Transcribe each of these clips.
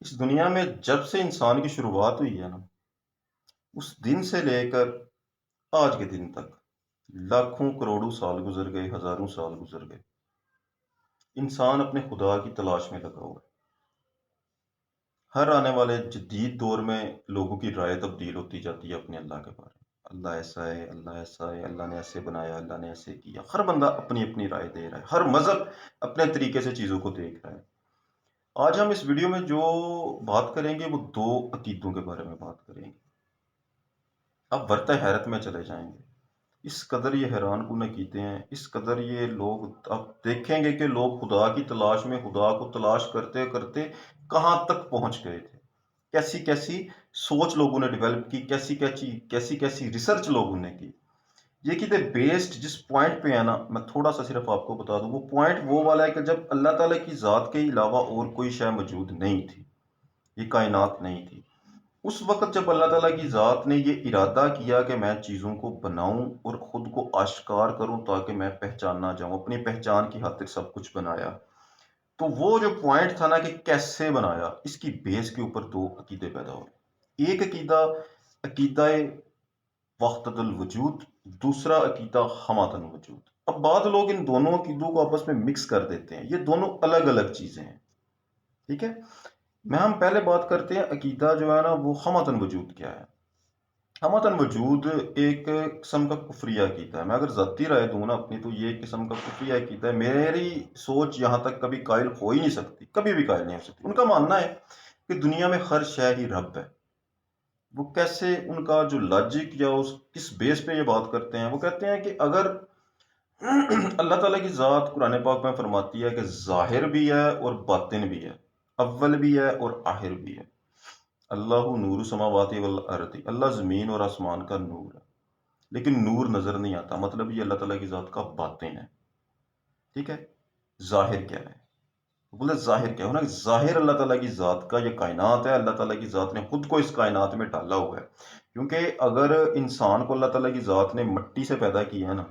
اس دنیا میں جب سے انسان کی شروعات ہوئی ہے نا، اس دن سے لے کر آج کے دن تک لاکھوں کروڑوں سال گزر گئے، ہزاروں سال گزر گئے، انسان اپنے خدا کی تلاش میں لگا ہوا ہے۔ ہر آنے والے جدید دور میں لوگوں کی رائے تبدیل ہوتی جاتی ہے اپنے اللہ کے بارے میں۔ اللہ ایسا ہے، اللہ ایسا ہے، اللہ نے ایسے بنایا، اللہ نے ایسے کیا۔ ہر بندہ اپنی اپنی رائے دے رہا ہے، ہر مذہب اپنے طریقے سے چیزوں کو دیکھ رہا ہے۔ آج ہم اس ویڈیو میں جو بات کریں گے وہ دو عقیدوں کے بارے میں بات کریں گے۔ اب ورطہ حیرت میں چلے جائیں گے، اس قدر یہ حیران کن عقیدے ہیں، اس قدر یہ لوگ، اب دیکھیں گے کہ لوگ خدا کی تلاش میں خدا کو تلاش کرتے کرتے کہاں تک پہنچ گئے تھے، کیسی کیسی سوچ لوگوں نے ڈیولپ کی، کیسی کیسی ریسرچ لوگوں نے کی۔ یہ عقیدے بیسڈ جس پوائنٹ پہ ہے نا، میں تھوڑا سا صرف آپ کو بتا دوں، وہ پوائنٹ وہ والا ہے کہ جب اللہ تعالیٰ کی ذات کے علاوہ اور کوئی شے موجود نہیں تھی، یہ کائنات نہیں تھی، اس وقت جب اللہ تعالیٰ کی ذات نے یہ ارادہ کیا کہ میں چیزوں کو بناؤں اور خود کو آشکار کروں تاکہ میں پہچانا جاؤں، اپنی پہچان کی خاطر سب کچھ بنایا، تو وہ جو پوائنٹ تھا نا کہ کیسے بنایا، اس کی بیس کے اوپر دو عقیدے پیدا ہوئے۔ ایک عقیدہ، عقیدہ وحدت الوجود، دوسرا عقیدہ حماۃ الوجود۔ اب بعض لوگ ان دونوں عقیدوں کو آپس میں مکس کر دیتے ہیں، یہ دونوں الگ الگ چیزیں ہیں، ٹھیک ہے۔ ہم پہلے بات کرتے ہیں عقیدہ جو ہے نا وہ حماۃ الوجود کیا ہے۔ حماۃ الوجود ایک قسم کا کفریہ عقیدہ ہے۔ میں اگر ذاتی رائے دوں نا اپنی، تو یہ ایک قسم کا کفریہ عقیدہ ہے۔ میری سوچ یہاں تک کبھی قائل ہو ہی نہیں سکتی، کبھی بھی قائل نہیں ہو سکتی۔ ان کا ماننا ہے کہ دنیا میں ہر شے ہی رب ہے۔ وہ کیسے، ان کا جو لاجک یا کس بیس پہ یہ بات کرتے ہیں، وہ کہتے ہیں کہ اگر اللہ تعالیٰ کی ذات قرآن پاک میں فرماتی ہے کہ ظاہر بھی ہے اور باطن بھی ہے، اول بھی ہے اور آخر بھی ہے۔ اللہ نور السماوات والارض، اللہ زمین اور آسمان کا نور ہے، لیکن نور نظر نہیں آتا، مطلب یہ اللہ تعالیٰ کی ذات کا باطن ہے، ٹھیک ہے۔ ظاہر کیا ہے؟ بولے ظاہر کیا ہونا، ظاہر اللہ تعالیٰ کی ذات کا یہ کائنات ہے، اللہ تعالیٰ کی ذات نے خود کو اس کائنات میں ڈالا ہوا ہے۔ کیونکہ اگر انسان کو اللہ تعالیٰ کی ذات نے مٹی سے پیدا کیا ہے نا،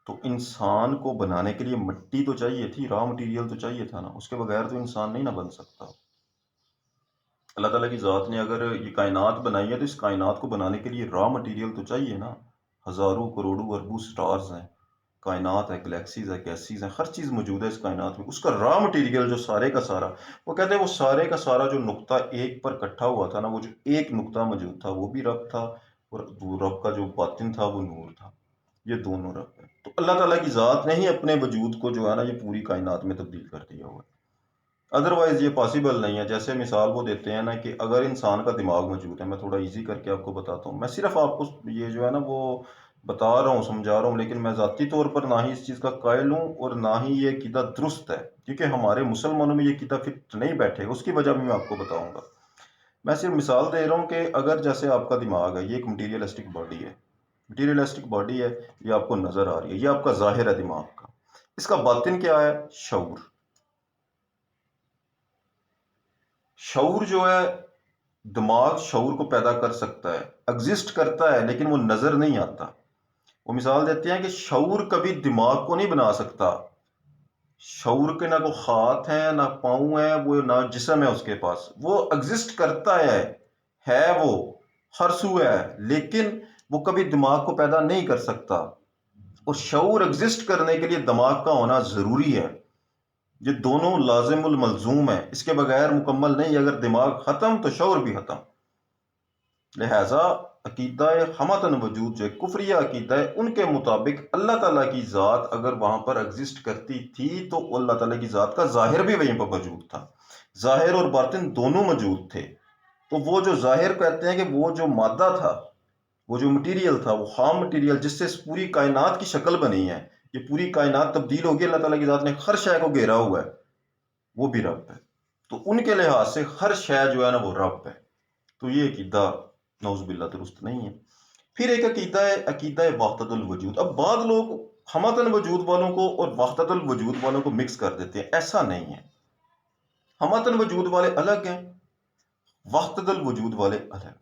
تو انسان کو بنانے کے لیے مٹی تو چاہیے تھی، را مٹیریل تو چاہیے تھا نا، اس کے بغیر تو انسان نہیں نہ بن سکتا۔ اللہ تعالیٰ کی ذات نے اگر یہ کائنات بنائی ہے تو اس کائنات کو بنانے کے لیے را مٹیریل تو چاہیے نا۔ ہزاروں کروڑوں اربوں سٹارز ہیں، کائنات ہے، گلیکسیز ہے، گیسیز ہیں، ہر چیز موجود ہے اس کائنات میں۔ اس کا را مٹیریل جو سارے کا سارا، وہ کہتے ہیں وہ سارے کا سارا جو نقطہ ایک پر اکٹھا ہوا تھا نا، وہ جو ایک نقطہ موجود تھا وہ بھی رب تھا، اور وہ رب کا جو باطن تھا وہ نور تھا۔ یہ دونوں رب ہے۔ تو اللہ تعالیٰ کی ذات نے ہی اپنے وجود کو جو ہے نا یہ پوری کائنات میں تبدیل کر دیا ہوا ہے۔ ادروائز یہ پاسبل نہیں ہے۔ جیسے مثال وہ دیتے ہیں نا کہ اگر انسان کا دماغ موجود ہے، میں تھوڑا ایزی کر کے آپ کو بتاتا ہوں، میں صرف آپ کو یہ جو ہے نا وہ بتا رہا ہوں، سمجھا رہا ہوں، لیکن میں ذاتی طور پر نہ ہی اس چیز کا قائل ہوں اور نہ ہی یہ عقیدہ درست ہے، کیونکہ ہمارے مسلمانوں میں یہ عقیدہ فٹ نہیں بیٹھے گا۔ اس کی وجہ بھی میں آپ کو بتاؤں گا۔ میں صرف مثال دے رہا ہوں کہ اگر جیسے آپ کا دماغ ہے، یہ ایک مٹیریلسٹک باڈی ہے، مٹیریلسٹک باڈی ہے، یہ آپ کو نظر آ رہی ہے، یہ آپ کا ظاہر ہے دماغ کا۔ اس کا باطن کیا ہے؟ شعور۔ شعور جو ہے، دماغ شعور کو پیدا کر سکتا ہے، ایگزسٹ کرتا ہے، لیکن وہ نظر نہیں آتا۔ وہ مثال دیتے ہیں کہ شعور کبھی دماغ کو نہیں بنا سکتا۔ شعور کے نہ کوئی ہاتھ ہیں، نہ پاؤں ہیں، وہ نہ جسم ہے اس کے پاس، وہ ایگزسٹ کرتا ہے وہ ہر سو ہے، لیکن وہ کبھی دماغ کو پیدا نہیں کر سکتا۔ اور شعور ایگزسٹ کرنے کے لیے دماغ کا ہونا ضروری ہے۔ یہ دونوں لازم الملزوم ہیں، اس کے بغیر مکمل نہیں۔ اگر دماغ ختم تو شعور بھی ختم۔ لہٰذا عقیدہ حماۃ الوجود جو کفریہ عقیدہ ہے، ان کے مطابق اللہ تعالیٰ کی ذات اگر وہاں پر ایگزسٹ کرتی تھی تو اللہ تعالیٰ کی ذات کا ظاہر بھی وہیں پر موجود تھا، ظاہر اور باطن دونوں موجود تھے۔ تو وہ جو ظاہر کہتے ہیں کہ وہ جو مادہ تھا، وہ جو مٹیریل تھا، وہ خام مٹیریل جس سے اس پوری کائنات کی شکل بنی ہے، یہ پوری کائنات تبدیل ہوگی، اللہ تعالیٰ کی ذات نے ہر شے کو گھیرا ہوا ہے، وہ بھی رب ہے۔ تو ان کے لحاظ سے ہر شے جو ہے نا وہ رب ہے۔ تو یہ عقیدہ نعوذ باللہ درست نہیں ہے۔ پھر ایک عقیدہ ہے عقیدہ وحدت الوجود۔ اب بعض لوگ حماۃ الوجود والوں کو اور وحدت الوجود والوں کو مکس کر دیتے ہیں، ایسا نہیں ہے۔ حماۃ الوجود والے الگ ہیں، وحدت الوجود والے الگ ہیں۔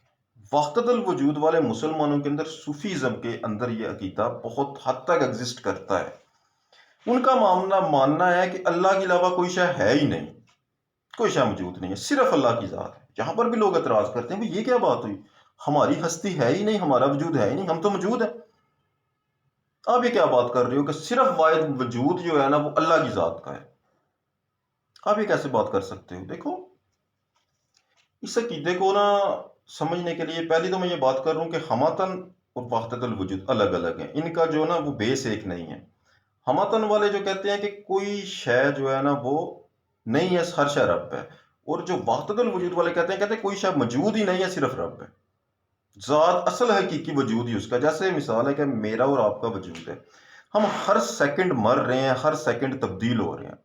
وحدت الوجود والے مسلمانوں کے اندر، صوفیزم کے اندر یہ عقیدہ بہت حد تک ایگزسٹ کرتا ہے۔ ان کا ماننا ہے کہ اللہ کے علاوہ کوئی شے ہے ہی نہیں، کوئی شے موجود نہیں ہے، صرف اللہ کی ذات ہے۔ یہاں پر بھی لوگ اعتراض کرتے ہیں کہ یہ کیا بات ہوئی، ہماری ہستی ہے ہی نہیں، ہمارا وجود ہے ہی نہیں، ہم تو موجود ہیں، آپ یہ کیا بات کر رہے ہو کہ صرف واحد وجود جو ہے نا وہ اللہ کی ذات کا ہے، آپ یہ کیسے بات کر سکتے ہو؟ دیکھو، اس عقیدے کو نا سمجھنے کے لیے پہلی تو میں یہ بات کر رہا ہوں کہ ہماتن اور وحدت الوجود الگ الگ ہیں، ان کا جو نا وہ بیس ایک نہیں ہے۔ ہماتن والے جو کہتے ہیں کہ کوئی شے جو ہے نا وہ نہیں ہے، ہر شے رب ہے، اور جو وحدت الوجود والے کہتے ہیں کوئی شے موجود ہی نہیں ہے، صرف رب ہے، ذات اصل حقیقی وجود ہی اس کا۔ جیسے مثال ہے کہ میرا اور آپ کا وجود ہے، ہم ہر سیکنڈ مر رہے ہیں، ہر سیکنڈ تبدیل ہو رہے ہیں،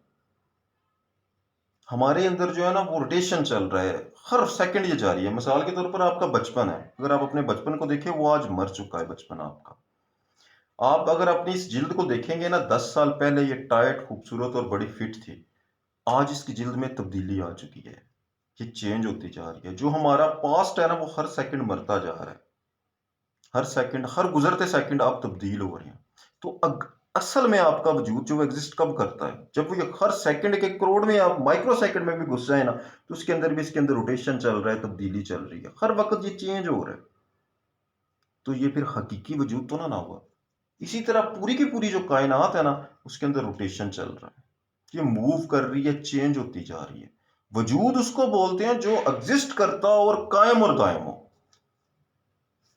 ہمارے اندر جو ہے نا وہ روٹیشن چل رہا ہے، ہر سیکنڈ یہ جاری ہے۔ مثال کے طور پر آپ کا بچپن ہے، اگر آپ اپنے بچپن کو دیکھیں، وہ آج مر چکا ہے بچپن آپ کا۔ آپ اگر اپنی اس جلد کو دیکھیں گے نا، 10 سال پہلے یہ ٹائٹ، خوبصورت اور بڑی فٹ تھی، آج اس کی جلد میں تبدیلی آ چکی ہے، یہ چینج ہوتی جا رہی ہے۔ جو ہمارا پاسٹ ہے نا وہ ہر سیکنڈ مرتا جا رہا ہے، ہر سیکنڈ، ہر گزرتے سیکنڈ آپ تبدیل ہو رہے ہیں۔ تو اصل میں آپ کا وجود جو ایگزسٹ کب کرتا ہے؟ جب وہ یہ ہر سیکنڈ کے کروڑ میں، آپ مائکرو سیکنڈ میں بھی گھس جائیں نا، تو اس کے اندر بھی، اس کے اندر روٹیشن چل رہا ہے، تبدیلی چل رہی ہے، ہر وقت یہ چینج ہو رہا ہے، تو یہ پھر حقیقی وجود تو نہ ہوا۔ اسی طرح پوری کی پوری جو کائنات ہے نا، اس کے اندر روٹیشن چل رہا ہے، یہ موو کر رہی ہے، چینج ہوتی جا رہی ہے۔ وجود اس کو بولتے ہیں جو ایگزسٹ کرتا اور قائم اور دائم ہو۔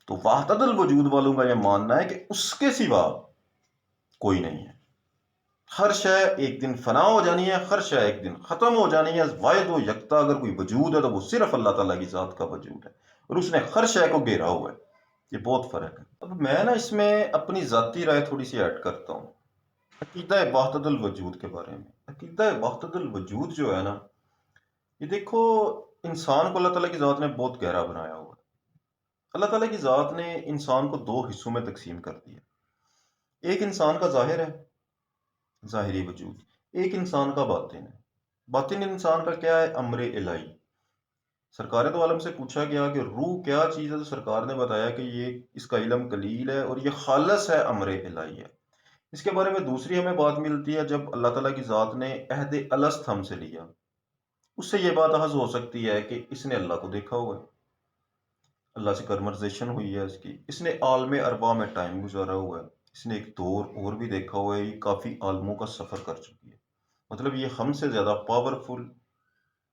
تو وحدت الوجود والوں کا یہ ماننا ہے کہ اس کے سوا کوئی نہیں ہے، ہر شے ایک دن فنا ہو جانی ہے، ہر شے ایک دن ختم ہو جانی ہے۔ واحد و یکتا اگر کوئی وجود ہے تو وہ صرف اللہ تعالیٰ کی ذات کا وجود ہے، اور اس نے ہر شے کو گھیرا ہوا ہے، یہ بہت فرق ہے۔ اب میں نا اس میں اپنی ذاتی رائے تھوڑی سی ایڈ کرتا ہوں عقیدہ وحدت الوجود کے بارے میں۔ عقیدہ وحدت الوجود جو ہے نا، یہ دیکھو، انسان کو اللہ تعالیٰ کی ذات نے بہت گہرا بنایا ہوا ہے۔ اللہ تعالیٰ کی ذات نے انسان کو 2 حصوں میں تقسیم کر دیا۔ ایک انسان کا ظاہر ہے، ظاہری وجود، ایک انسان کا باطن ہے۔ باطن انسان کا کیا ہے؟ امر الہی۔ سرکار دو عالم سے پوچھا گیا کہ روح کیا چیز ہے، تو سرکار نے بتایا کہ یہ، اس کا علم قلیل ہے اور یہ خالص ہے، امر الہی ہے۔ اس کے بارے میں دوسری ہمیں بات ملتی ہے، جب اللہ تعالیٰ کی ذات نے عہد الست ہم سے لیا، اس سے یہ بات اخذ ہو سکتی ہے کہ اس نے اللہ کو دیکھا ہوا ہے، اللہ سے کنورزیشن ہوئی ہے اس نے عالم ارواح میں ٹائم گزارا ہوا ہے، اس نے ایک دور اور بھی دیکھا ہوا ہے، یہ کافی عالموں کا سفر کر چکی ہے۔ مطلب یہ ہم سے زیادہ پاورفل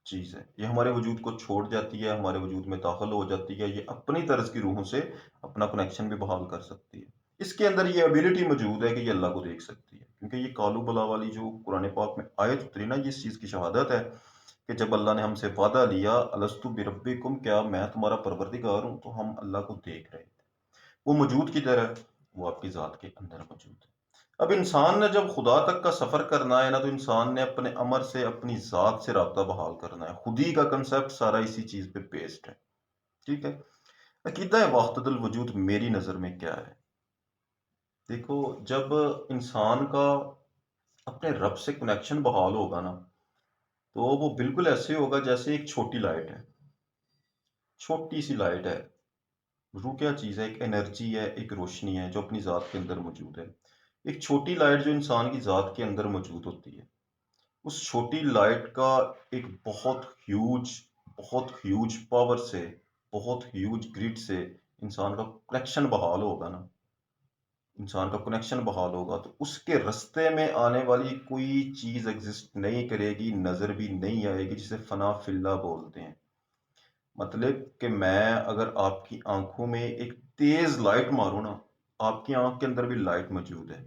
چیز ہے، یہ ہمارے وجود کو چھوڑ جاتی ہے، ہمارے وجود میں داخل ہو جاتی ہے، یہ اپنی طرز کی روحوں سے اپنا کنیکشن بھی بحال کر سکتی ہے۔ اس کے اندر یہ ایبیلٹی موجود ہے کہ یہ اللہ کو دیکھ سکتی ہے، کیونکہ یہ کالو بلا والی جو قرآن پاک میں آیت اتری نا، یہ اس چیز کی شہادت ہے کہ جب اللہ نے ہم سے وعدہ لیا، الستو بربکم، کیا میں تمہارا پروردگار ہوں، تو ہم اللہ کو دیکھ رہے تھے، وہ موجود کی طرح، وہ آپ کی ذات کے اندر موجود ہے۔ اب انسان نے جب خدا تک کا سفر کرنا ہے نا، تو انسان نے اپنے امر سے، اپنی ذات سے رابطہ بحال کرنا ہے۔ خودی کا کنسپٹ سارا اسی چیز پہ بیسڈ ہے، ٹھیک ہے۔ عقیدہ وحدت الوجود میری نظر میں کیا ہے؟ دیکھو، جب انسان کا اپنے رب سے کنیکشن بحال ہوگا نا، تو وہ بالکل ایسے ہوگا جیسے ایک چھوٹی لائٹ ہے، چھوٹی سی لائٹ ہے۔ روح کیا چیز ہے؟ ایک انرجی ہے، ایک روشنی ہے جو اپنی ذات کے اندر موجود ہے۔ ایک چھوٹی لائٹ جو انسان کی ذات کے اندر موجود ہوتی ہے، اس چھوٹی لائٹ کا ایک بہت ہیوج پاور سے، بہت ہیوج گرڈ سے انسان کا کنیکشن بحال ہوگا نا، انسان کا کنیکشن بحال ہوگا، تو اس کے رستے میں آنے والی کوئی چیز ایگزسٹ نہیں کرے گی، نظر بھی نہیں آئے گی، جسے فنا فی اللہ بولتے ہیں۔ مطلب کہ میں اگر آپ کی آنکھوں میں ایک تیز لائٹ ماروں نا، آپ کی آنکھ کے اندر بھی لائٹ موجود ہے،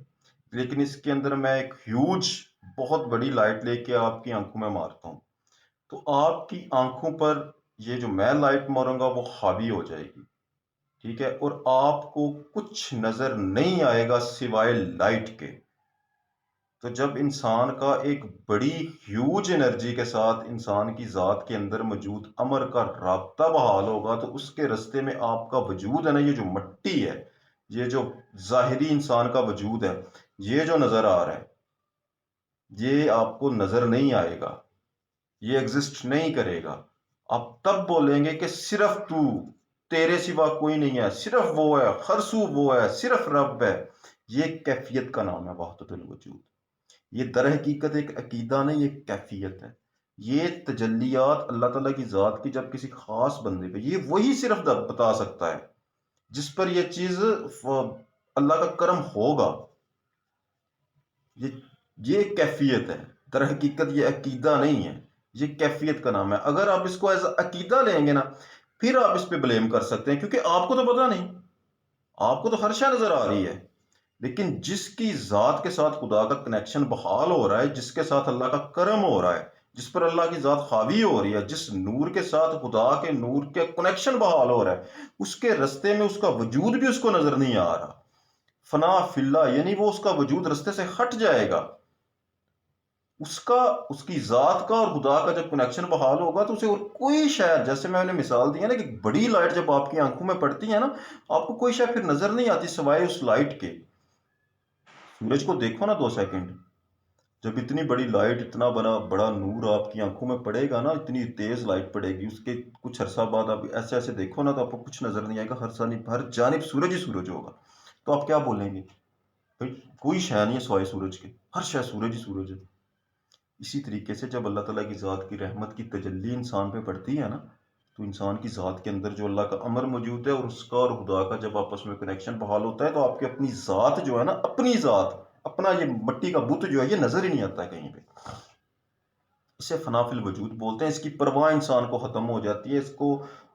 لیکن اس کے اندر میں ایک ہیوج، بہت بڑی لائٹ لے کے آپ کی آنکھوں میں مارتا ہوں، تو آپ کی آنکھوں پر یہ جو میں لائٹ ماروں گا وہ حاوی ہو جائے گی، ٹھیک ہے، اور آپ کو کچھ نظر نہیں آئے گا سوائے لائٹ کے۔ تو جب انسان کا ایک بڑی ہیوج انرجی کے ساتھ انسان کی ذات کے اندر موجود امر کا رابطہ بحال ہوگا، تو اس کے رستے میں آپ کا وجود ہے نا، یہ جو مٹی ہے، یہ جو ظاہری انسان کا وجود ہے، یہ جو نظر آ رہا ہے، یہ آپ کو نظر نہیں آئے گا، یہ ایگزسٹ نہیں کرے گا۔ آپ تب بولیں گے کہ صرف تو، تیرے سوا کوئی نہیں ہے، صرف وہ ہے، ہر سو وہ ہے، صرف رب ہے۔ یہ کیفیت کا نام ہے وحدت الوجود۔ یہ در حقیقت ایک عقیدہ نہیں، ایک کیفیت ہے۔ یہ تجلیات اللہ تعالیٰ کی ذات کی جب کسی خاص بندے پہ، یہ وہی صرف بتا سکتا ہے جس پر یہ چیز اللہ کا کرم ہوگا۔ یہ ایک کیفیت ہے، در حقیقت یہ عقیدہ نہیں ہے، یہ کیفیت کا نام ہے۔ اگر آپ اس کو ایز عقیدہ لیں گے نا، پھر آپ اس پہ بلیم کر سکتے ہیں، کیونکہ آپ کو تو پتہ نہیں، آپ کو تو ہر شے نظر آ رہی ہے۔ لیکن جس کی ذات کے ساتھ خدا کا کنیکشن بحال ہو رہا ہے، جس کے ساتھ اللہ کا کرم ہو رہا ہے، جس پر اللہ کی ذات حاوی ہو رہی ہے، جس نور کے ساتھ خدا کے نور کے کنیکشن بحال ہو رہا ہے، اس کے رستے میں اس کا وجود بھی اس کو نظر نہیں آ رہا، فنا فی اللہ، یعنی وہ اس کا وجود رستے سے ہٹ جائے گا۔ اس کی ذات کا اور خدا کا جب کنیکشن بحال ہوگا تو اسے اور کوئی شاید، جیسے میں نے مثال دی ہے نا کہ بڑی لائٹ جب آپ کی آنکھوں میں پڑتی ہے نا، آپ کو کوئی شاید پھر نظر نہیں آتی سوائے اس لائٹ کے۔ سورج کو دیکھو نا 2 سیکنڈ، جب اتنی بڑی لائٹ، اتنا بڑا نور آپ کی آنکھوں میں پڑے گا نا، اتنی تیز لائٹ پڑے گی، اس کے کچھ عرصہ بعد آپ ایسے ایسے دیکھو نا تو آپ کو کچھ نظر نہیں آئے گا، ہر جانب سورج ہی سورج ہوگا۔ تو آپ کیا بولیں گے؟ بھائی کوئی شے نہیں ہے سوائے سورج کے، ہر شے سورج ہی سورج ہے۔ اسی طریقے سے جب اللہ تعالیٰ کی ذات کی رحمت کی تجلی انسان پہ پڑتی ہے نا، تو انسان کی ذات کے اندر جو اللہ کا امر موجود ہے، اور اس کا اور خدا کا جب آپس میں کنیکشن بحال ہوتا ہے، تو آپ کی اپنی ذات جو ہے نا، اپنی ذات، اپنا یہ مٹی کا بت جو ہے، یہ نظر ہی نہیں آتا ہے کہیں پہ۔ اسے فنا فی الوجود بولتے ہیں۔ اس کی پرواہ انسان کو ختم ہو جاتی ہے۔ اس کو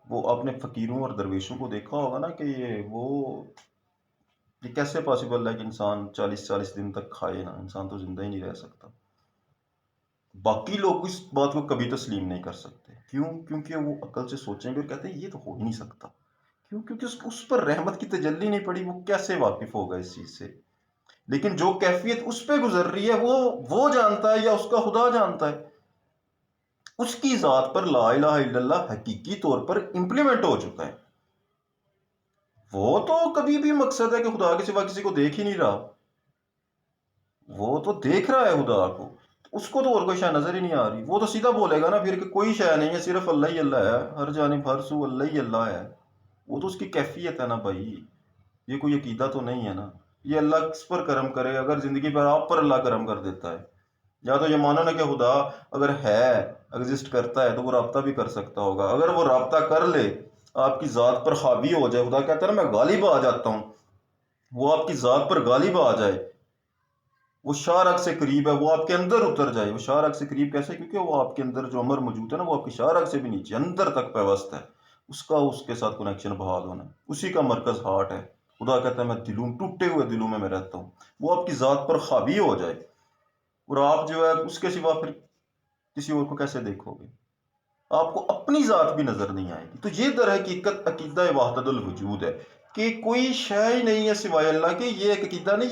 وہ آپ نے فقیروں اور درویشوں کو دیکھا ہوگا نا کہ یہ کیسے پاسبل ہے کہ انسان 40 دن تک کھائے نا، انسان تو زندہ ہی نہیں رہ سکتا۔ باقی لوگ اس بات کو کبھی تسلیم نہیں کر سکتے۔ کیوں؟ کیونکہ وہ عقل سے سوچیں گے اور کہتے ہیں یہ تو ہو ہی نہیں سکتا۔ کیوں؟ کیونکہ اس پر رحمت کی تجلی نہیں پڑی، وہ کیسے واقف ہوگا اس چیز سے؟ لیکن جو کیفیت اس پہ گزر رہی ہے وہ جانتا ہے، یا اس کا خدا جانتا ہے۔ اس کی ذات پر لا الہ الا اللہ حقیقی طور پر امپلیمنٹ ہو چکا ہے۔ وہ تو کبھی بھی مقصد ہے کہ خدا کے سوا کسی کو دیکھ ہی نہیں رہا، وہ تو دیکھ رہا ہے خدا کو، اس کو تو اور کوئی شے نظر ہی نہیں آ رہی۔ وہ تو سیدھا بولے گا نا پھر کہ کوئی شے نہیں ہے، صرف اللہ ہی اللہ ہے، ہر جانب ہر سو اللہ ہی اللہ ہے۔ وہ تو اس کی کیفیت ہے نا بھائی، یہ کوئی عقیدہ تو نہیں ہے نا۔ یہ اللہ کس پر کرم کرے؟ اگر زندگی پر آپ پر اللہ کرم کر دیتا ہے، یا تو یہ مانو نا کہ خدا اگر ہے، ایگزسٹ کرتا ہے، تو وہ رابطہ بھی کر سکتا ہوگا۔ اگر وہ رابطہ کر لے، آپ کی ذات پر حاوی ہو جائے، خدا کہتا ہے نا میں غالب آ جاتا ہوں، وہ آپ کی ذات پر غالب آ جائے، وہ شارک سے قریب ہے، وہ آپ کے اندر اتر جائے۔ وہ شارک سے قریب کیسے؟ کیونکہ وہ آپ کے اندر جو امر موجود ہے نا، وہ آپ کی شارک سے بھی نیچے اندر تک پیوست ہے، اس کے ساتھ کنیکشن بحال ہونا ہے۔ اسی کا مرکز ہارٹ ہے۔ خدا کہتا ہے میں ٹوٹے ہوئے دلوں میں رہتا ہوں۔ وہ آپ کی ذات پر حاوی ہو جائے، اور آپ جو ہے اس کے سوا پھر کسی اور کو کیسے دیکھو گے؟ آپ کو اپنی ذات بھی نظر نہیں آئے گی۔ تو یہ در حقیقت عقیدہ وحدت الوجود ہے، کہ کوئی شے ہی نہیں ہے سوائے اللہ کے۔ یہ ایک عقیدہ نہیں،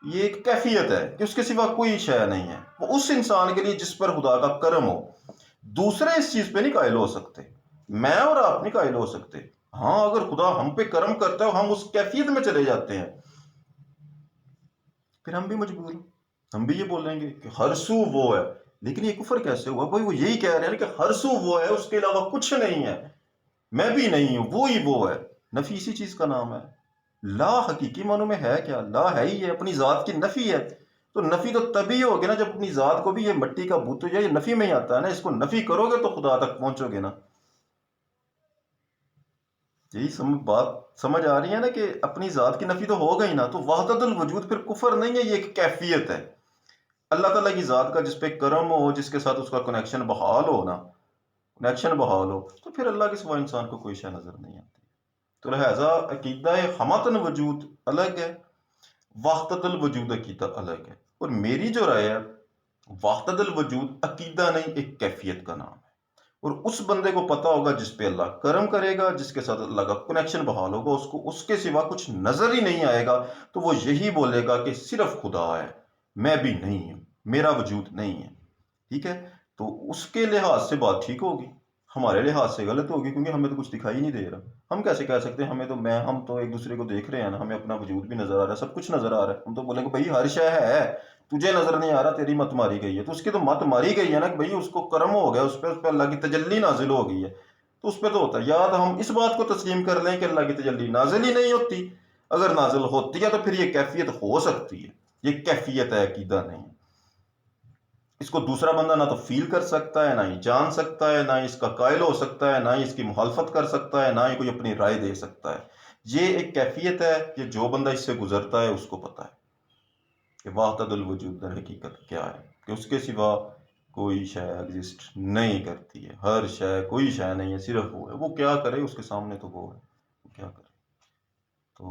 یہ ایک کیفیت ہے کہ اس کے سوا کوئی شے نہیں ہے۔ وہ اس انسان کے لیے جس پر خدا کا کرم ہو۔ دوسرے اس چیز پہ نہیں قائل ہو سکتے، میں اور آپ نہیں قائل ہو سکتے۔ ہاں اگر خدا ہم پہ کرم کرتا ہے، ہم اس کیفیت میں چلے جاتے ہیں، پھر ہم بھی مجبور ہیں، ہم بھی یہ بولیں گے کہ ہر سو وہ ہے۔ لیکن یہ کفر کیسے ہوا؟ بھائی وہ یہی کہہ رہے ہیں کہ ہر سو وہ ہے، اس کے علاوہ کچھ نہیں ہے، میں بھی نہیں ہوں، وہی وہ ہے۔ نفی اسی چیز کا نام ہے۔ لا حقیقی معنوں میں ہے کیا؟ لا ہے ہی ہے، اپنی ذات کی نفی ہے۔ تو نفی تو تبھی ہوگی نا جب اپنی ذات کو بھی، یہ مٹی کا بت جو ہے، یہ نفی میں ہی آتا ہے نا، اس کو نفی کرو گے تو خدا تک پہنچو گے نا۔ یہی بات سمجھ آ رہی ہے نا کہ اپنی ذات کی نفی تو ہو گئی نا، تو وحدت الوجود پھر کفر نہیں ہے، یہ ایک کیفیت ہے۔ اللہ تعالیٰ کی ذات کا جس پہ کرم ہو، جس کے ساتھ اس کا کنیکشن بحال ہو نا، کنیکشن بحال ہو، تو پھر اللہ کے سوا انسان کو کوئی شے نظر نہیں آتی۔ تو لہٰذا عقیدہ حماتن وجود الگ ہے، وحدت الوجود عقیدہ الگ ہے۔ اور میری جو رائے ہے، وحدت الوجود عقیدہ نہیں، ایک کیفیت کا نام ہے۔ اور اس بندے کو پتا ہوگا جس پہ اللہ کرم کرے گا، جس کے ساتھ اللہ کا کنیکشن بحال ہوگا، اس کو اس کے سوا کچھ نظر ہی نہیں آئے گا، تو وہ یہی بولے گا کہ صرف خدا ہے، میں بھی نہیں ہوں، میرا وجود نہیں ہے۔ ٹھیک ہے؟ تو اس کے لحاظ سے بات ٹھیک ہوگی، ہمارے لحاظ سے غلط ہوگی، کیونکہ ہمیں تو کچھ دکھائی نہیں دے رہا۔ ہم کیسے کہہ سکتے ہیں ہم تو ایک دوسرے کو دیکھ رہے ہیں نا، ہمیں اپنا وجود بھی نظر آ رہا ہے، سب کچھ نظر آ رہا ہے۔ ہم تو بولیں گے بھائی ہر شے ہے، تجھے نظر نہیں آ رہا، تیری مت ماری گئی ہے۔ تو اس کی تو مت ماری گئی ہے نا، کہ بھائی اس کو کرم ہو گیا، اس پہ اللہ کی تجلی نازل ہو گئی ہے، تو اس پہ تو ہوتا ہے۔ یا تو ہم اس بات کو تسلیم کر لیں کہ اللہ کی تجلی نازل ہی نہیں ہوتی، اگر نازل ہوتی ہے تو پھر یہ کیفیت ہو سکتی ہے، یہ کیفیت ہے، عقیدہ نہیں۔ اس کو دوسرا بندہ نہ تو فیل کر سکتا ہے، نہ ہی جان سکتا ہے، نہ ہی اس کا قائل ہو سکتا ہے، نہ ہی اس کی مخالفت کر سکتا ہے، نہ ہی کوئی اپنی رائے دے سکتا ہے۔ یہ ایک کیفیت ہے کہ جو بندہ اس سے گزرتا ہے اس کو پتا ہے کہ واحد الوجود در حقیقت کیا ہے، کہ اس کے سوا کوئی شے ایگزسٹ نہیں کرتی ہے، ہر شے، کوئی شے نہیں ہے، صرف وہ ہے۔ وہ کیا کرے، اس کے سامنے تو وہ ہے، وہ کیا کرے۔ تو